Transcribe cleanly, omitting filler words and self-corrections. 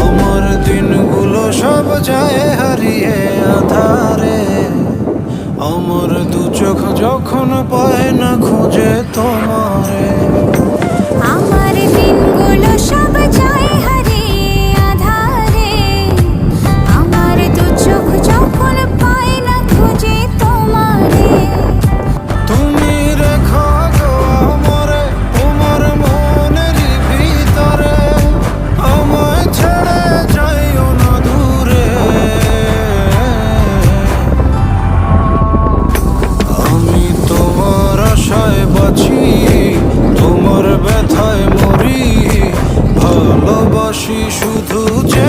আমার দিনগুলো সব যায় হারিয়ে আধারে, আমার দু চোখ যখন পায় না খুঁজে তোমারে। আমার দিনগুলো সব যায় হারিয়ে আঁধারে, আমার দু চোখ যখন পায় না খুঁজে তোমারে। তুমি রেখো গো আমারে তোমার মনেরই ভিতরে, আমায় ছেড়ে যাইও না দূরে। আমি তোমার আশায় বাঁচি, তোমার ব্যথায় মরি, ভালোবাসি শুধু যে